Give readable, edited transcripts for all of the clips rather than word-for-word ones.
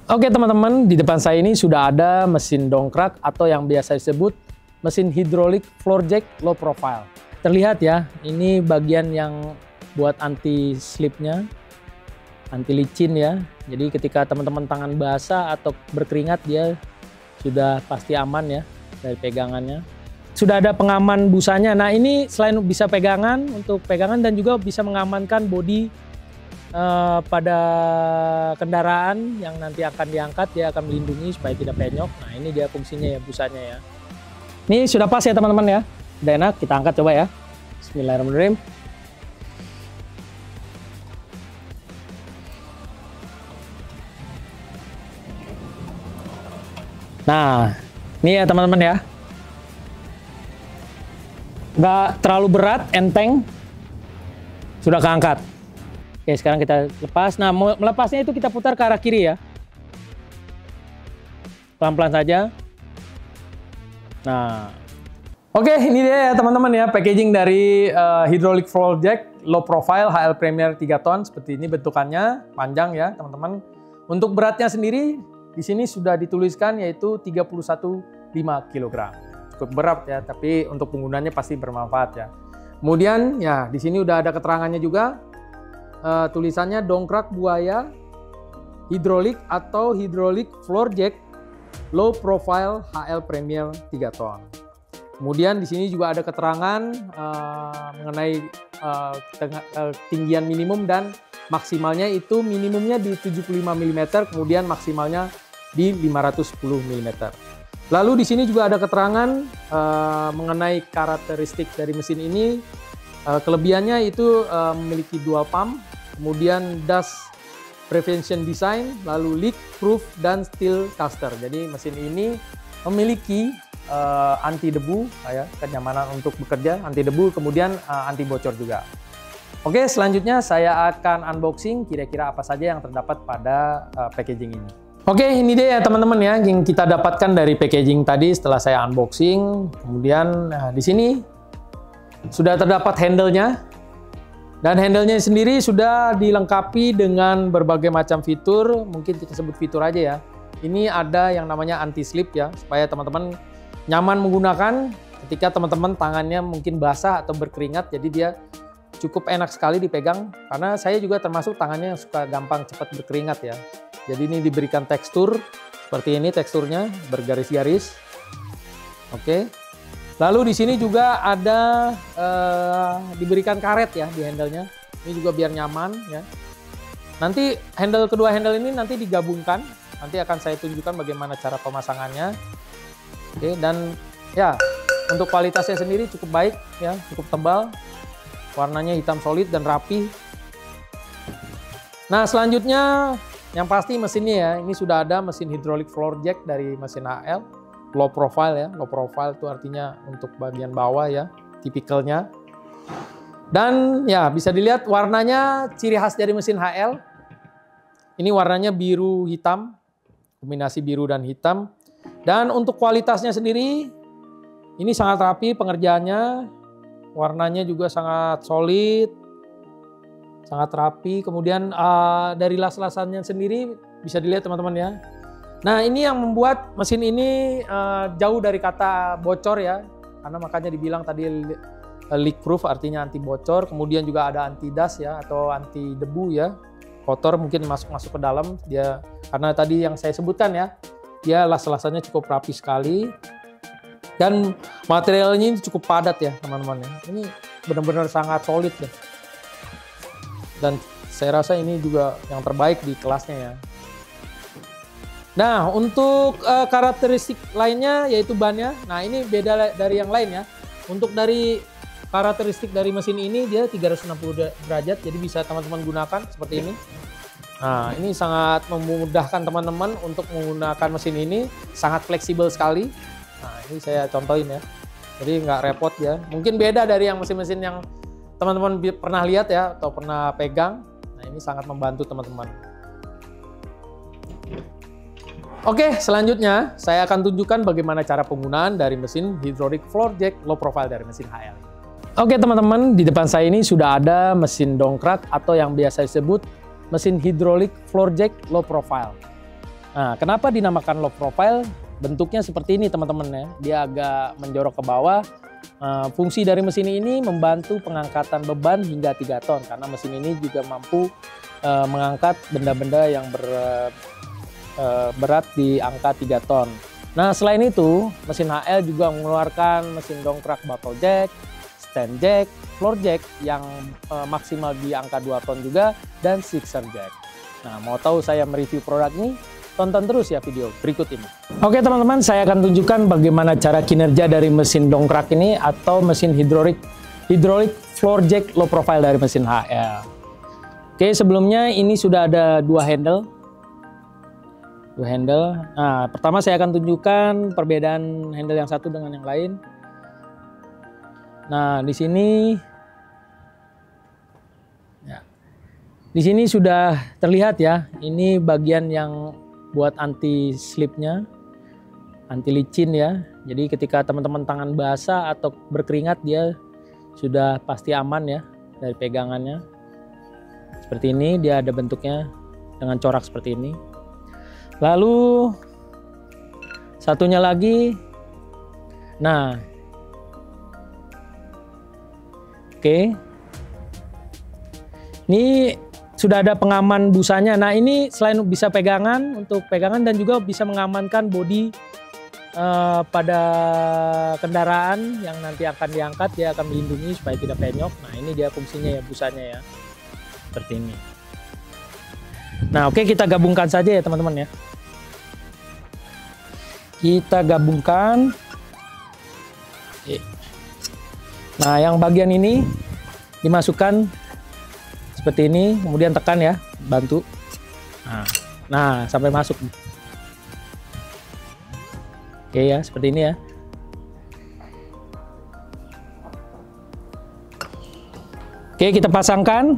Oke teman-teman, di depan saya ini sudah ada mesin dongkrak atau yang biasa disebut mesin hidrolik floor jack low profile. Terlihat ya, ini bagian yang buat anti slipnya, anti licin ya. Jadi ketika teman-teman tangan basah atau berkeringat dia sudah pasti aman ya dari pegangannya. Sudah ada pengaman busanya. Nah ini selain bisa pegangan untuk pegangan dan juga bisa mengamankan bodi pada kendaraan yang nanti akan diangkat, dia akan melindungi supaya tidak penyok. Nah ini dia fungsinya ya busanya ya. Ini sudah pas ya teman-teman ya. Udah enak, kita angkat coba ya. Bismillahirrahmanirrahim. Nah ini ya teman-teman ya. Nggak terlalu berat, enteng. Sudah keangkat. Oke, sekarang kita lepas. Nah, melepasnya itu kita putar ke arah kiri ya. Pelan-pelan saja. Nah, oke, ini dia ya teman-teman ya, packaging dari hydraulic floor jack low profile HL Premier 3 ton. Seperti ini bentukannya, panjang ya teman-teman. Untuk beratnya sendiri, di sini sudah dituliskan yaitu 31,5 kg. Cukup berat ya, tapi untuk penggunanya pasti bermanfaat ya. Kemudian ya, di sini udah ada keterangannya juga. Tulisannya dongkrak buaya hidrolik atau hidrolik floor jack low profile HL Premier 3 ton. Kemudian di sini juga ada keterangan mengenai ketinggian minimum dan maksimalnya, itu minimumnya di 75 mm, kemudian maksimalnya di 510 mm. Lalu di sini juga ada keterangan mengenai karakteristik dari mesin ini. Kelebihannya itu memiliki dual pump, kemudian dust prevention design, lalu leak proof dan steel caster. Jadi mesin ini memiliki anti debu, ya, kenyamanan untuk bekerja, anti debu, kemudian anti bocor juga. Oke, selanjutnya saya akan unboxing kira-kira apa saja yang terdapat pada packaging ini. Oke, ini dia ya teman-teman ya yang kita dapatkan dari packaging tadi setelah saya unboxing. Kemudian di sini sudah terdapat handle-nya, dan handle-nya sendiri sudah dilengkapi dengan berbagai macam fitur. Mungkin kita sebut fitur aja ya. Ini ada yang namanya anti slip ya, supaya teman-teman nyaman menggunakan ketika teman-teman tangannya mungkin basah atau berkeringat. Jadi dia cukup enak sekali dipegang, karena saya juga termasuk tangannya yang suka gampang cepat berkeringat ya. Jadi ini diberikan tekstur seperti ini, teksturnya bergaris-garis. Oke. Lalu di sini juga ada diberikan karet ya di handle-nya. Ini juga biar nyaman ya. Nanti kedua handle ini nanti digabungkan. Nanti akan saya tunjukkan bagaimana cara pemasangannya. Oke, dan ya untuk kualitasnya sendiri cukup baik ya, cukup tebal. Warnanya hitam solid dan rapi. Nah, selanjutnya yang pasti mesinnya ya. Ini sudah ada mesin hydraulic floor jack dari mesin HL. Low profile ya, low profile itu artinya untuk bagian bawah ya, tipikalnya. Dan ya bisa dilihat warnanya ciri khas dari mesin HL. Ini warnanya biru hitam, kombinasi biru dan hitam. Dan untuk kualitasnya sendiri, ini sangat rapi pengerjaannya, warnanya juga sangat solid, sangat rapi. Kemudian dari las-lasannya sendiri bisa dilihat teman-teman ya. Nah ini yang membuat mesin ini jauh dari kata bocor ya, karena makanya dibilang tadi leak proof artinya anti bocor, kemudian juga ada anti dust ya atau anti debu ya, kotor mungkin masuk ke dalam dia, karena tadi yang saya sebutkan ya, dia las-lasannya cukup rapi sekali dan materialnya ini cukup padat ya teman-teman ya, ini benar-benar sangat solid ya, dan saya rasa ini juga yang terbaik di kelasnya ya. Nah, untuk karakteristik lainnya yaitu bannya. Nah, ini beda dari yang lain ya. Untuk dari karakteristik dari mesin ini dia 360 derajat, jadi bisa teman-teman gunakan seperti ini. Nah, ini sangat memudahkan teman-teman untuk menggunakan mesin ini, sangat fleksibel sekali. Nah, ini saya contohin ya. Jadi nggak repot ya. Mungkin beda dari yang mesin-mesin yang teman-teman pernah lihat ya atau pernah pegang. Nah, ini sangat membantu teman-teman. Oke, selanjutnya saya akan tunjukkan bagaimana cara penggunaan dari mesin hydraulic floor jack low profile dari mesin HL. Oke teman-teman, di depan saya ini sudah ada mesin dongkrak atau yang biasa disebut mesin hydraulic floor jack low profile. Nah, kenapa dinamakan low profile? Bentuknya seperti ini teman-teman ya. Dia agak menjorok ke bawah. Fungsi dari mesin ini membantu pengangkatan beban hingga 3 ton. Karena mesin ini juga mampu mengangkat benda-benda yang berat di angka 3 ton. Nah, selain itu, mesin HL juga mengeluarkan mesin dongkrak buckle jack, stand jack, floor jack yang maksimal di angka 2 ton juga, dan sixer jack. Nah, mau tahu saya mereview produk ini? Tonton terus ya video berikut ini. Oke teman-teman, saya akan tunjukkan bagaimana cara kinerja dari mesin dongkrak ini atau mesin hidrolik floor jack low profile dari mesin HL. Oke, sebelumnya ini sudah ada dua handle. Nah, pertama saya akan tunjukkan perbedaan handle yang satu dengan yang lain. Nah, di sini sudah terlihat ya. Ini bagian yang buat anti slipnya, anti licin ya. Jadi ketika teman-teman tangan basah atau berkeringat, dia sudah pasti aman ya dari pegangannya. Seperti ini, dia ada bentuknya dengan corak seperti ini. Lalu satunya lagi, nah, oke, ini sudah ada pengaman busanya. Nah, ini selain bisa pegangan, untuk pegangan dan juga bisa mengamankan bodi pada kendaraan yang nanti akan diangkat, dia akan melindungi supaya tidak penyok. Nah, ini dia fungsinya ya, busanya ya. Seperti ini. Nah, oke, kita gabungkan saja ya teman-teman ya. Kita gabungkan. Nah, yang bagian ini dimasukkan seperti ini, kemudian tekan ya, bantu. Nah, sampai masuk. Oke ya, seperti ini ya. Oke, kita pasangkan.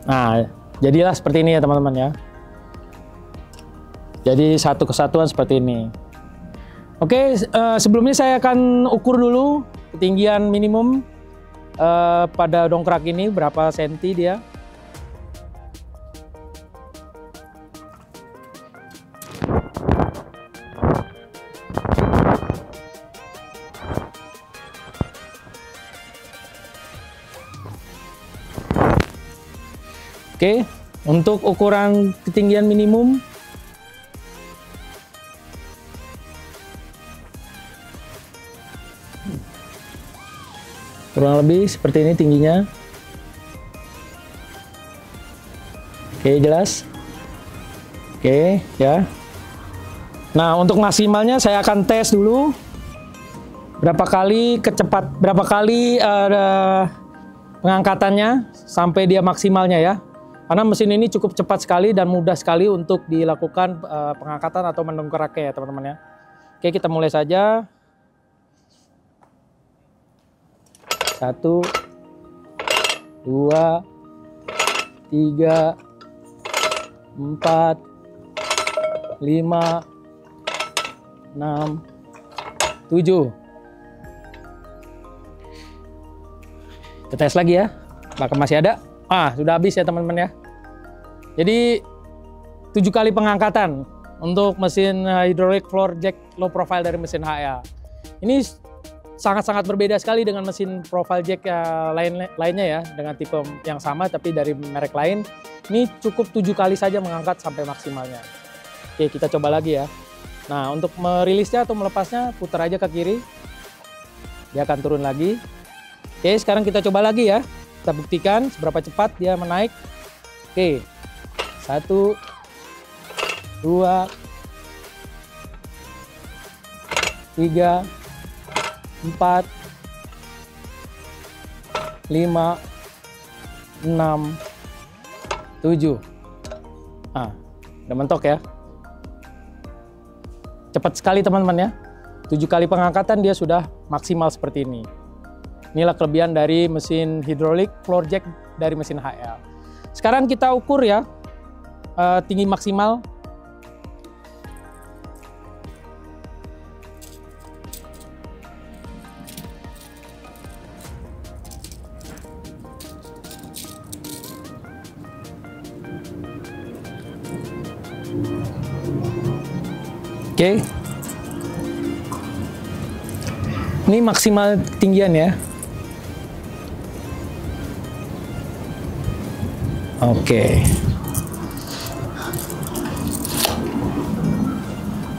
Nah, jadilah seperti ini ya teman-teman ya. Jadi satu kesatuan seperti ini. Oke, sebelumnya saya akan ukur dulu ketinggian minimum pada dongkrak ini berapa senti dia. Oke, untuk ukuran ketinggian minimum kurang lebih seperti ini tingginya. Oke, jelas. Oke, ya. Nah, untuk maksimalnya saya akan tes dulu berapa kali pengangkatannya sampai dia maksimalnya ya. Karena mesin ini cukup cepat sekali dan mudah sekali untuk dilakukan pengangkatan atau mendongkraknya ya teman-teman ya. Oke, kita mulai saja. 1, 2, 3, 4, 5, 6, 7. Kita tes lagi ya, apakah masih ada? Sudah habis ya teman-teman ya. Jadi 7 kali pengangkatan untuk mesin hydraulic floor jack low profile dari mesin HL. Ini sangat-sangat berbeda sekali dengan mesin profile jack lainnya ya, dengan tipe yang sama tapi dari merek lain. Ini cukup 7 kali saja mengangkat sampai maksimalnya. Oke, kita coba lagi ya. Nah, untuk merilisnya atau melepasnya, putar aja ke kiri. Dia akan turun lagi. Oke, sekarang kita coba lagi ya. Kita buktikan seberapa cepat dia menaik. Oke, 1, 2, 3, 4, 5, 6, 7. Udah mentok ya. Cepat sekali teman-teman ya. 7 kali pengangkatan dia sudah maksimal seperti ini. Inilah kelebihan dari mesin hidrolik floor jack dari mesin HL. Sekarang kita ukur ya tinggi maksimal. Oke. Ini maksimal ketinggian ya. Oke.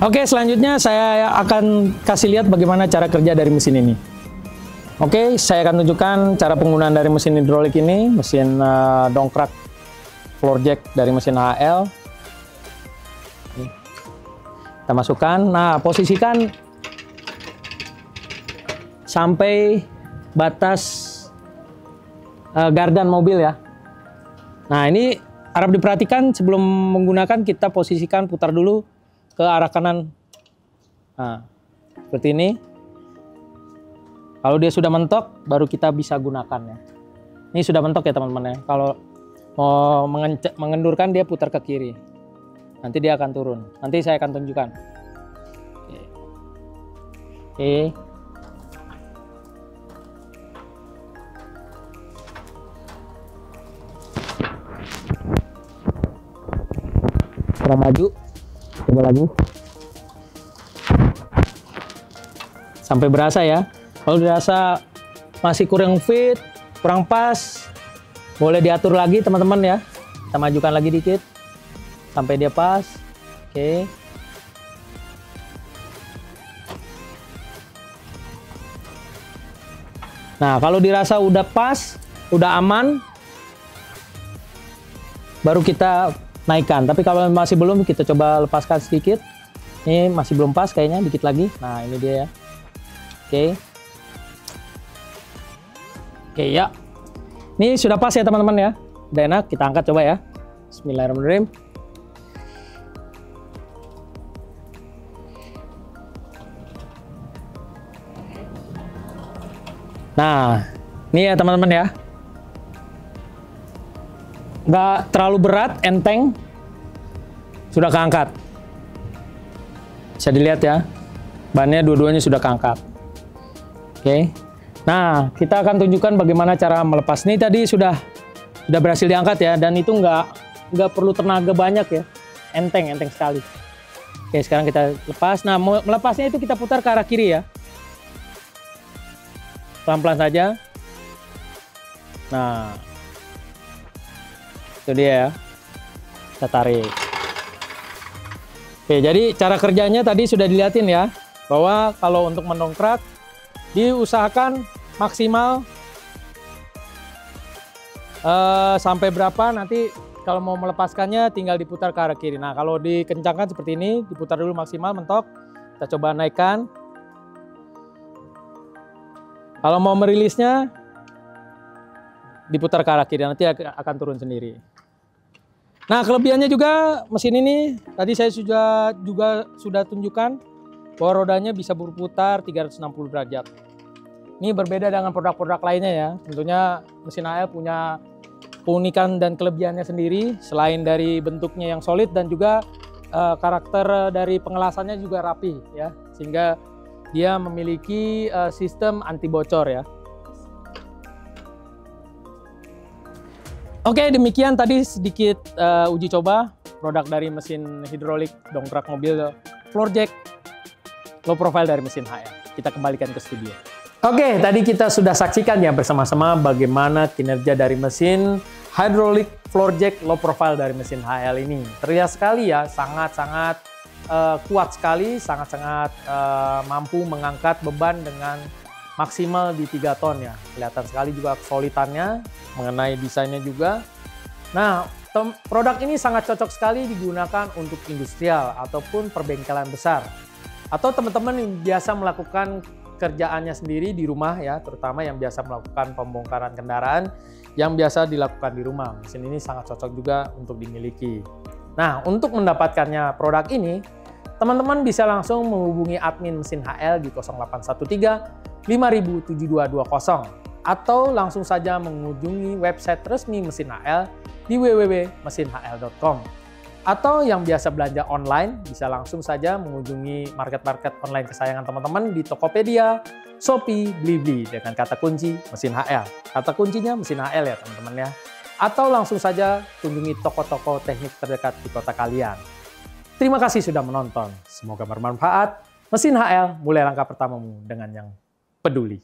Oke, selanjutnya saya akan kasih lihat bagaimana cara kerja dari mesin ini. Oke, saya akan tunjukkan cara penggunaan dari mesin hidrolik ini, mesin dongkrak floor jack dari mesin HL. Kita masukkan. Nah, posisikan sampai batas gardan mobil ya. Nah, ini harap diperhatikan sebelum menggunakan, kita posisikan putar dulu ke arah kanan. Nah, seperti ini. Kalau dia sudah mentok, baru kita bisa gunakan ya. Ini sudah mentok ya teman-teman ya. Kalau mau mengendurkan, dia putar ke kiri. Nanti dia akan turun. Nanti saya akan tunjukkan. Oke. Kurang maju. Coba lagi. Sampai berasa ya. Kalau dirasa masih kurang fit, kurang pas, boleh diatur lagi teman-teman ya. Kita majukan lagi dikit sampai dia pas. Oke. Nah, kalau dirasa udah pas, udah aman, baru kita naikkan. Tapi kalau masih belum, kita coba lepaskan sedikit. Ini masih belum pas kayaknya, dikit lagi. Nah, ini dia ya. Oke. Oke ya. Ini sudah pas ya teman-teman ya. Udah enak, kita angkat coba ya. Bismillahirrahmanirrahim. Nah, ini ya teman-teman ya. Nggak terlalu berat, enteng. Sudah keangkat. Bisa dilihat ya. Bannya dua-duanya sudah keangkat. Oke. Nah, kita akan tunjukkan bagaimana cara melepas. Ini tadi sudah berhasil diangkat ya, dan itu nggak perlu tenaga banyak ya. Enteng sekali. Oke, sekarang kita lepas. Nah, melepasnya itu kita putar ke arah kiri ya. Pelan-pelan saja. Nah, itu dia ya. Kita tarik. Oke, jadi cara kerjanya tadi sudah dilihatin ya, bahwa kalau untuk mendongkrak diusahakan maksimal sampai berapa, nanti kalau mau melepaskannya tinggal diputar ke arah kiri. Nah, kalau dikencangkan seperti ini, diputar dulu maksimal, mentok. Kita coba naikkan. Kalau mau merilisnya, diputar ke arah kiri, nanti akan turun sendiri. Nah, kelebihannya juga mesin ini, tadi saya sudah tunjukkan bahwa rodanya bisa berputar 360 derajat. Ini berbeda dengan produk-produk lainnya ya. Tentunya mesin HL punya keunikan dan kelebihannya sendiri, selain dari bentuknya yang solid dan juga karakter dari pengelasannya juga rapi ya, sehingga dia memiliki sistem anti bocor ya. Oke, demikian tadi sedikit uji coba produk dari mesin hidrolik dongkrak mobil floor jack low profile dari mesin HL. Kita kembalikan ke studio. Oke, tadi kita sudah saksikan ya bersama-sama bagaimana kinerja dari mesin hydraulic floor jack low profile dari mesin HL ini. Terlihat sekali ya, sangat-sangat kuat sekali, sangat-sangat mampu mengangkat beban dengan maksimal di 3 ton ya. Kelihatan sekali juga kesulitannya mengenai desainnya juga. Nah, produk ini sangat cocok sekali digunakan untuk industrial ataupun perbengkelan besar. Atau teman-teman yang biasa melakukan kerjaannya sendiri di rumah ya, terutama yang biasa melakukan pembongkaran kendaraan yang biasa dilakukan di rumah. Mesin ini sangat cocok juga untuk dimiliki. Nah, untuk mendapatkannya produk ini, teman-teman bisa langsung menghubungi admin mesin HL di 0813 5000 7220 atau langsung saja mengunjungi website resmi mesin HL di www.mesinhl.com. Atau yang biasa belanja online, bisa langsung saja mengunjungi market-market online kesayangan teman-teman di Tokopedia, Shopee, Blibli dengan kata kunci mesin HL. Kata kuncinya mesin HL ya teman-teman ya. Atau langsung saja kunjungi toko-toko teknik terdekat di kota kalian. Terima kasih sudah menonton. Semoga bermanfaat. Mesin HL, mulai langkah pertamamu dengan yang peduli.